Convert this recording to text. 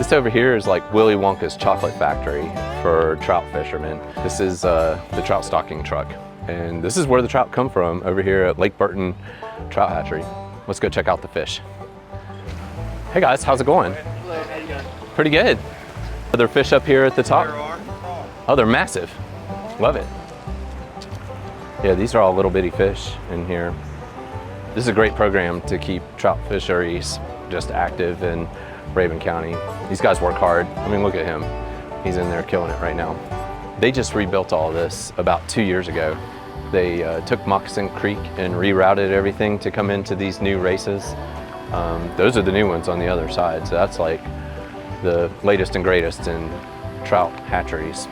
This over here is like Willy Wonka's chocolate factory for trout fishermen. This is the trout stocking truck. And this is where the trout come from, over here at Lake Burton Trout Hatchery. Let's go check out the fish. Hey guys, how's it going? Hello, how you doing? Pretty good. Are there fish up here at the top? Oh, they're massive. Love it. Yeah, these are all little bitty fish in here. This is a great program to keep trout fisheries just active in Rabun County. These guys work hard. I mean, look at him. He's in there killing it right now. They just rebuilt all this about 2 years ago. They took Moccasin Creek and rerouted everything to come into these new races. Those are the new ones on the other side. So that's like the latest and greatest in trout hatcheries.